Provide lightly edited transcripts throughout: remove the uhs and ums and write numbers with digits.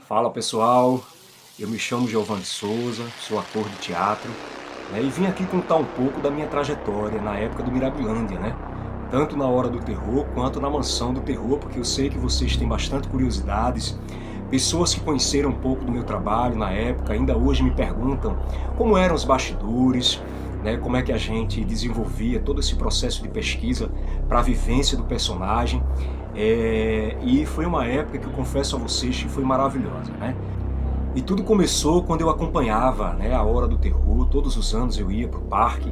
Fala pessoal, eu me chamo Giovanni Souza, sou ator de teatro, e vim aqui contar um pouco da minha trajetória na época do Mirabilândia, tanto na Hora do Terror quanto na Mansão do Terror, porque eu sei que vocês têm bastante curiosidades. Pessoas que conheceram um pouco do meu trabalho na época ainda hoje me perguntam como eram os bastidores, como é que a gente desenvolvia todo esse processo de pesquisa para a vivência do personagem. E foi uma época que eu confesso a vocês que foi maravilhosa. E tudo começou quando eu acompanhava a Hora do Terror. Todos os anos eu ia para o parque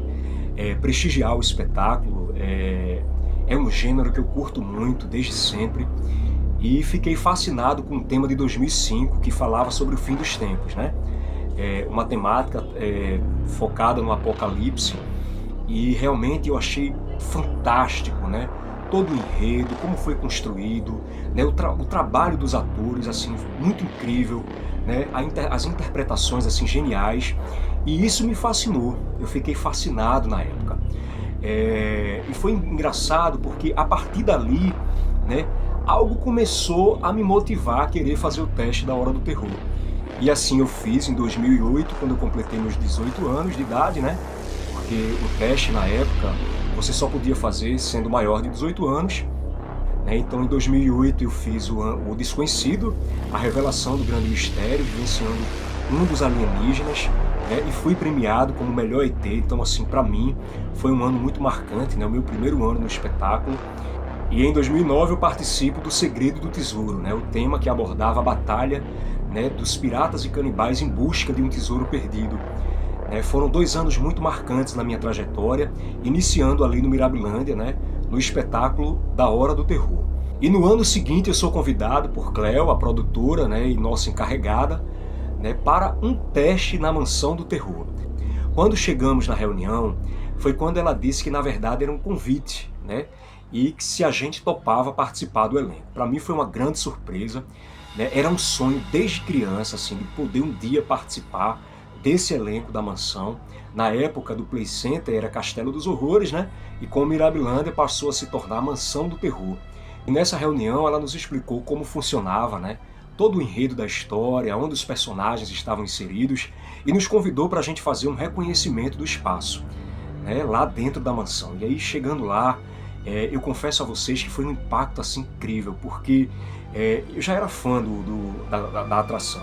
prestigiar o espetáculo. É um gênero que eu curto muito desde sempre. E fiquei fascinado com o tema de 2005, que falava sobre o fim dos tempos. Uma temática focada no apocalipse. E realmente eu achei fantástico, todo o enredo, como foi construído, o trabalho dos atores, assim, muito incrível, as interpretações assim geniais, e isso me fascinou. Eu fiquei fascinado na época. E foi engraçado porque a partir dali, algo começou a me motivar a querer fazer o teste da Hora do Terror. E assim eu fiz em 2008, quando eu completei meus 18 anos de idade, porque o teste na época você só podia fazer sendo maior de 18 anos. Então em 2008 eu fiz o Desconhecido, a revelação do grande mistério, vivenciando um dos alienígenas, e fui premiado como o melhor ET. Então assim, para mim foi um ano muito marcante, o meu primeiro ano no espetáculo. E em 2009 eu participo do Segredo do Tesouro, o tema que abordava a batalha dos piratas e canibais em busca de um tesouro perdido. Foram 2 anos muito marcantes na minha trajetória, iniciando ali no Mirabilândia, no espetáculo da Hora do Terror. E no ano seguinte eu sou convidado por Cleo, a produtora e nossa encarregada, para um teste na Mansão do Terror. Quando chegamos na reunião, foi quando ela disse que na verdade era um convite, e que se a gente topava participar do elenco. Para mim foi uma grande surpresa, era um sonho desde criança, assim, de poder um dia participar desse elenco da mansão. Na época do Play Center era Castelo dos Horrores, e com o Mirabilândia passou a se tornar Mansão do Terror. E nessa reunião ela nos explicou como funcionava, todo o enredo da história, onde os personagens estavam inseridos, e nos convidou para a gente fazer um reconhecimento do espaço, lá dentro da mansão. E aí chegando lá, eu confesso a vocês que foi um impacto assim incrível, porque eu já era fã da atração,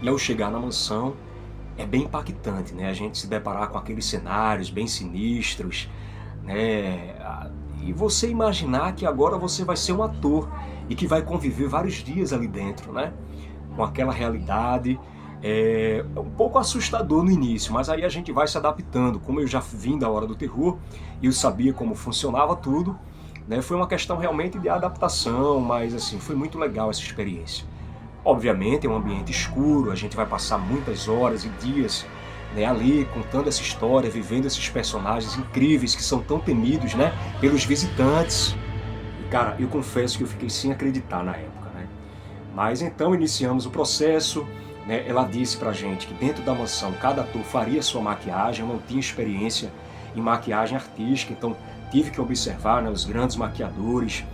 E ao chegar na mansão, é bem impactante, a gente se deparar com aqueles cenários bem sinistros, e você imaginar que agora você vai ser um ator e que vai conviver vários dias ali dentro, com aquela realidade. É um pouco assustador no início, mas aí a gente vai se adaptando. Como eu já vim da Hora do Terror e eu sabia como funcionava tudo, foi uma questão realmente de adaptação, mas assim, foi muito legal essa experiência. Obviamente é um ambiente escuro, a gente vai passar muitas horas e dias ali contando essa história, vivendo esses personagens incríveis que são tão temidos pelos visitantes. E cara, eu confesso que eu fiquei sem acreditar na época. Mas então iniciamos o processo. Ela disse pra gente que dentro da mansão cada ator faria sua maquiagem. Eu não tinha experiência em maquiagem artística, então tive que observar os grandes maquiadores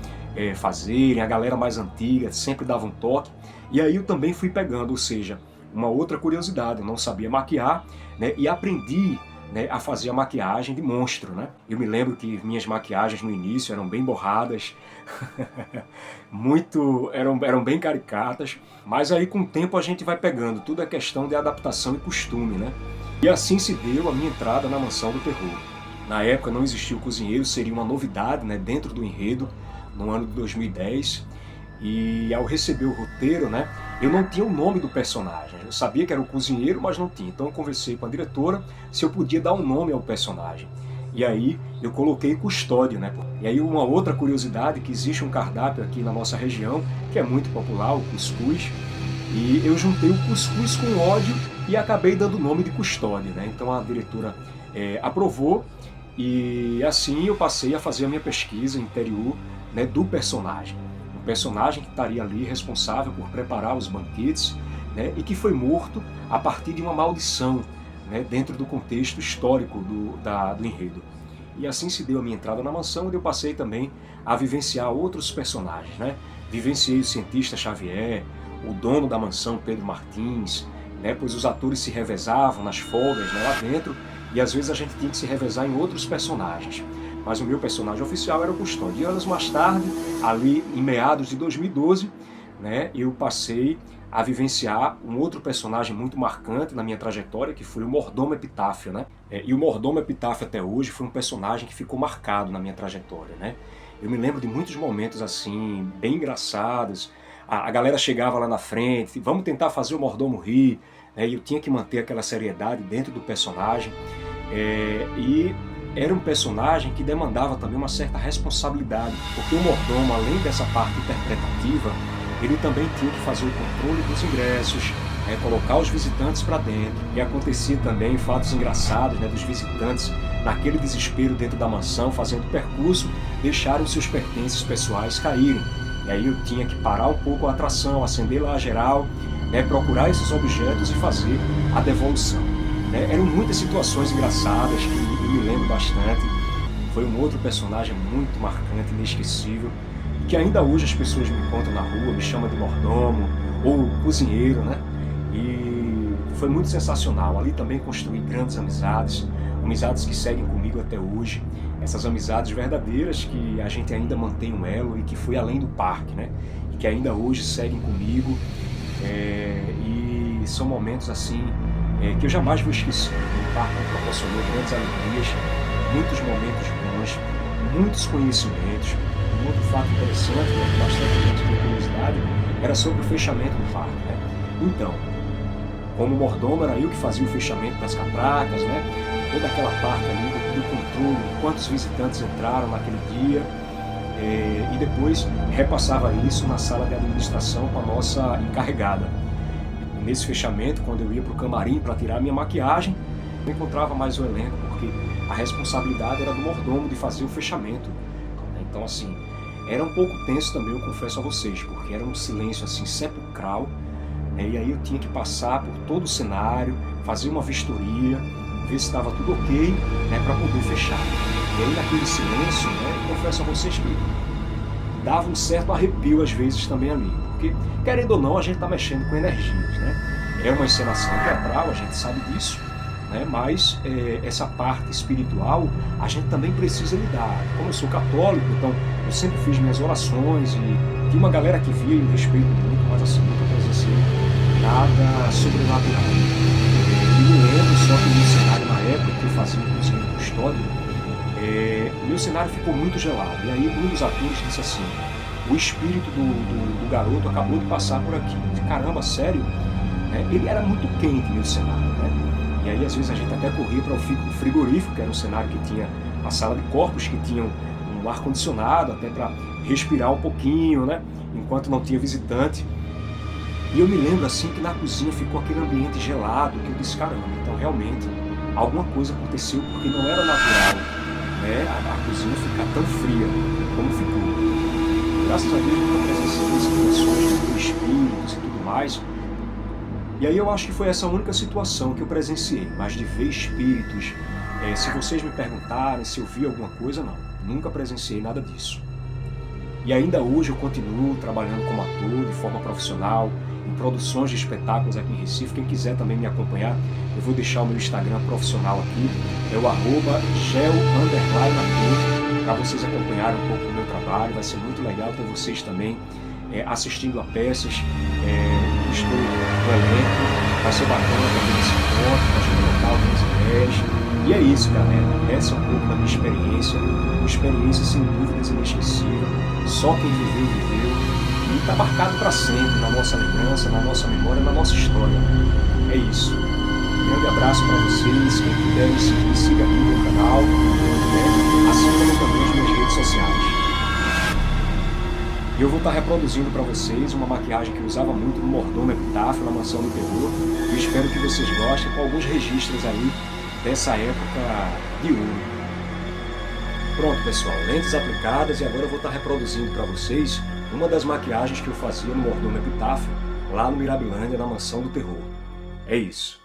fazerem, a galera mais antiga sempre dava um toque. E aí eu também fui pegando, ou seja, uma outra curiosidade, eu não sabia maquiar, e aprendi a fazer a maquiagem de monstro. Eu me lembro que minhas maquiagens no início eram bem borradas, eram bem caricatas, mas aí com o tempo a gente vai pegando, tudo é questão de adaptação e costume. E assim se deu a minha entrada na Mansão do Terror. Na época não existia o cozinheiro, seria uma novidade dentro do enredo, no ano de 2010, e ao receber o roteiro, eu não tinha o nome do personagem. Eu sabia que era o cozinheiro, mas não tinha. Então eu conversei com a diretora se eu podia dar um nome ao personagem. E aí eu coloquei Custódio, E aí uma outra curiosidade, que existe um cardápio aqui na nossa região, que é muito popular, o cuscuz, e eu juntei o cuscuz com ódio e acabei dando o nome de Custódio, Então a diretora aprovou, e assim eu passei a fazer a minha pesquisa interior do personagem. Um personagem que estaria ali responsável por preparar os banquetes, e que foi morto a partir de uma maldição, dentro do contexto histórico do enredo. E assim se deu a minha entrada na mansão, onde eu passei também a vivenciar outros personagens. Vivenciei o cientista Xavier, o dono da mansão, Pedro Martins, né, pois os atores se revezavam nas folgas, né, lá dentro, e às vezes a gente tinha que se revezar em outros personagens. Mas o meu personagem oficial era o Custódio. E anos mais tarde, ali em meados de 2012, né, eu passei a vivenciar um outro personagem muito marcante na minha trajetória, que foi o Mordomo Epitáfio, né? E o Mordomo Epitáfio até hoje foi um personagem que ficou marcado na minha trajetória, né? Eu me lembro de muitos momentos assim, bem engraçados. A galera chegava lá na frente, vamos tentar fazer o Mordomo rir, né? E eu tinha que manter aquela seriedade dentro do personagem. E era um personagem que demandava também uma certa responsabilidade, porque o mordomo, além dessa parte interpretativa, ele também tinha que fazer o controle dos ingressos, colocar os visitantes para dentro. E acontecia também fatos engraçados, né, dos visitantes, naquele desespero dentro da mansão, fazendo o percurso, deixaram seus pertences pessoais caírem. E aí eu tinha que parar um pouco a atração, acender lá a geral, né, procurar esses objetos e fazer a devolução. Eram muitas situações engraçadas que eu me lembro bastante. Foi um outro personagem muito marcante, inesquecível, que ainda hoje as pessoas me encontram na rua, me chamam de mordomo ou cozinheiro, né? E foi muito sensacional. Ali também construí grandes amizades, amizades que seguem comigo até hoje. Essas amizades verdadeiras que a gente ainda mantém um elo e que foi além do parque, né? E que ainda hoje seguem comigo. E são momentos assim que eu jamais vou esquecer. O parque me proporcionou grandes alegrias, muitos momentos bons, muitos conhecimentos. Um outro fato interessante, né, que bastante gente tem curiosidade, era sobre o fechamento do parque, né? Então, como mordomo, era eu que fazia o fechamento das catracas, né? Toda aquela parte ali do controle, de quantos visitantes entraram naquele dia, e depois repassava isso na sala de administração com a nossa encarregada. Nesse fechamento, quando eu ia para o camarim para tirar a minha maquiagem, eu encontrava mais o elenco, porque a responsabilidade era do mordomo de fazer o fechamento. Então, assim, era um pouco tenso também, eu confesso a vocês, porque era um silêncio assim sepulcral, né? E aí eu tinha que passar por todo o cenário, fazer uma vistoria, ver se estava tudo ok, né, para poder fechar. E aí naquele silêncio, né, eu confesso a vocês que dava um certo arrepio às vezes também a mim. Porque, querendo ou não, a gente está mexendo com energias, né? É uma encenação teatral, a gente sabe disso, né? Mas essa parte espiritual a gente também precisa lidar. Como eu sou católico, então eu sempre fiz minhas orações e tinha uma galera que via e eu respeito muito, mas assim, nunca presenciei nada sobrenatural. E me lembro só que no cenário, na época que eu fazia inclusive o Custódio, o meu cenário ficou muito gelado. E aí um dos atores disse assim: o espírito do garoto acabou de passar por aqui. Eu disse, caramba, sério? Ele era muito quente, meu cenário, né? E aí às vezes a gente até corria para o frigorífico, que era um cenário que tinha uma sala de corpos, que tinha um ar-condicionado, até para respirar um pouquinho, né? Enquanto não tinha visitante. E eu me lembro assim que na cozinha ficou aquele ambiente gelado, que eu disse, caramba, então realmente alguma coisa aconteceu, porque não era natural, né, a cozinha ficar tão fria como ficou. Graças a Deus nunca presenciei situações de espíritos e tudo mais. E aí eu acho que foi essa única situação que eu presenciei, mas de ver espíritos, se vocês me perguntarem se eu vi alguma coisa, não. Nunca presenciei nada disso. E ainda hoje eu continuo trabalhando como ator de forma profissional, em produções de espetáculos aqui em Recife. Quem quiser também me acompanhar, eu vou deixar o meu Instagram profissional aqui, é o @gel_ator, para vocês acompanharem um pouco do meu trabalho. Vai ser muito legal ter vocês também assistindo a peças, estou no elenco, vai ser bacana também esse encontro, a gente trocar algumas ideias. E é isso, galera, essa é um pouco da minha experiência, uma experiência sem dúvidas inesquecível, só quem viveu, viveu, e está marcado para sempre na nossa lembrança, na nossa memória, na nossa história. É isso. Um grande abraço para vocês, quem puder me seguir, siga aqui no meu canal, né? Assim como também as minhas redes sociais. E eu vou estar reproduzindo para vocês uma maquiagem que eu usava muito no Mordomo Epitáfio, na Mansão do Terror, e espero que vocês gostem, com alguns registros aí dessa época de ouro. Pronto, pessoal, lentes aplicadas, e agora eu vou estar reproduzindo para vocês uma das maquiagens que eu fazia no Mordomo Epitáfio, lá no Mirabilândia, na Mansão do Terror. É isso.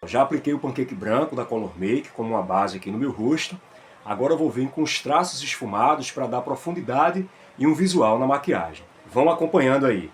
Já apliquei o pancake branco da Color Make como uma base aqui no meu rosto. Agora eu vou vir com os traços esfumados para dar profundidade e um visual na maquiagem. Vão acompanhando aí.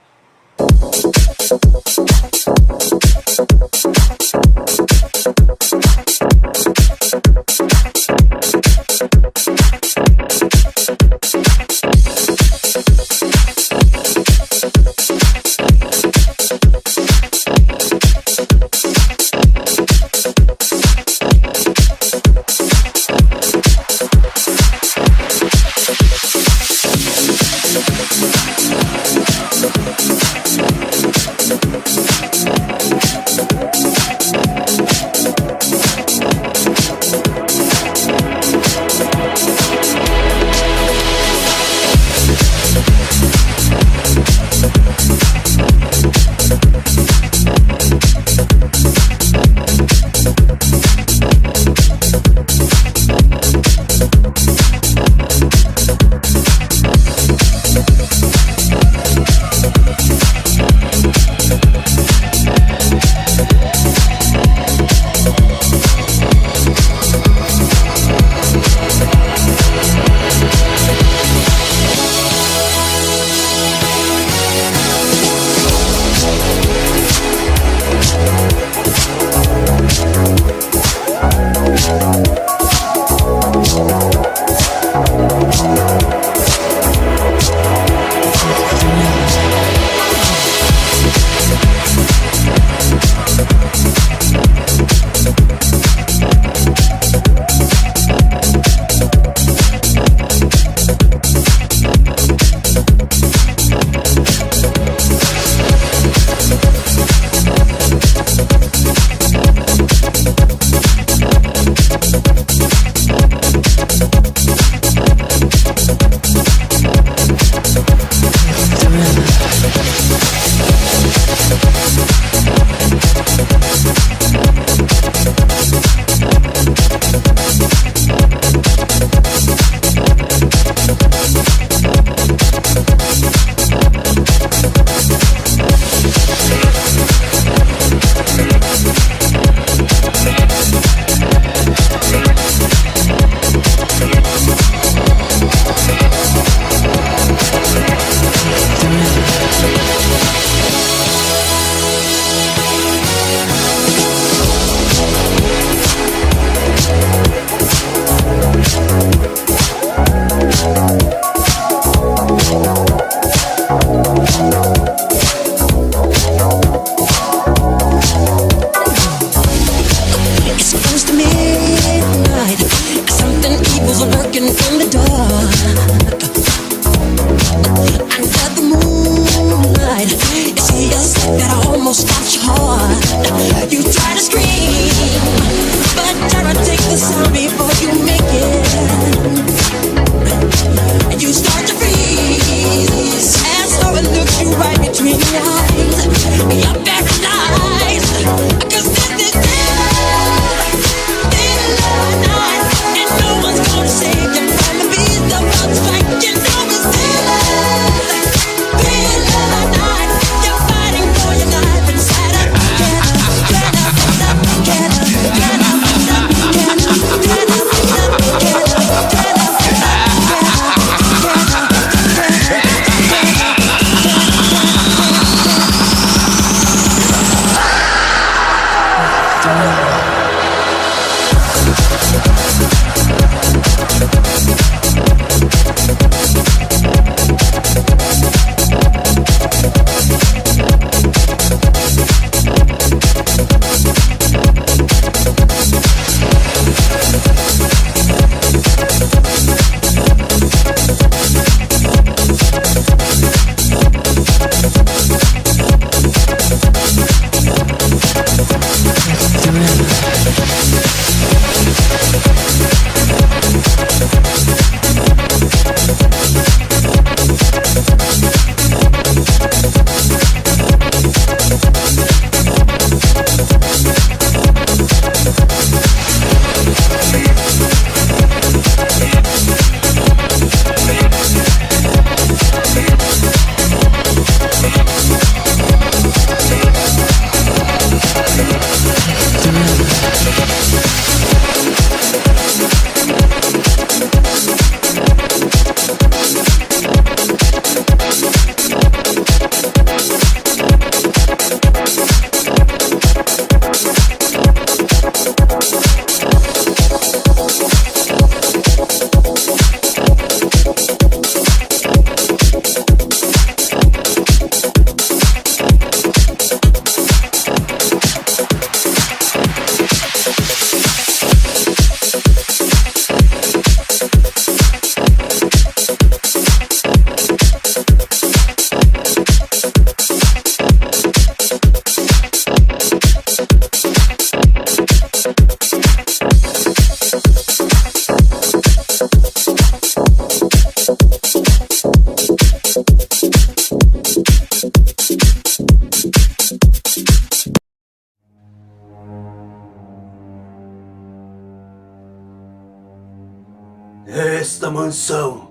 Esta mansão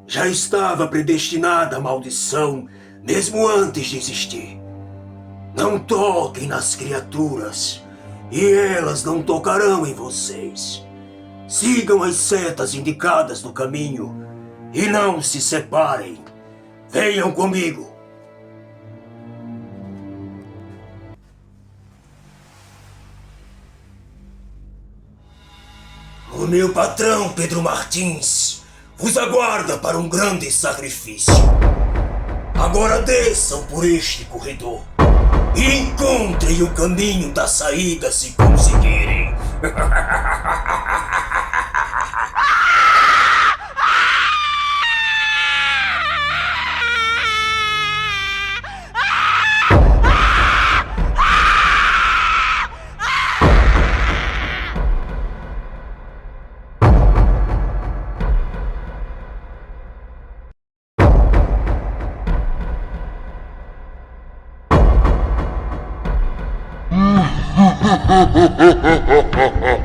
já estava predestinada à maldição mesmo antes de existir. Não toquem nas criaturas e elas não tocarão em vocês. Sigam as setas indicadas no caminho e não se separem. Venham comigo. O meu patrão, Pedro Martins, vos aguarda para um grande sacrifício. Agora desçam por este corredor e encontrem o caminho da saída se conseguirem. Ha ha ha ha ha ha ha!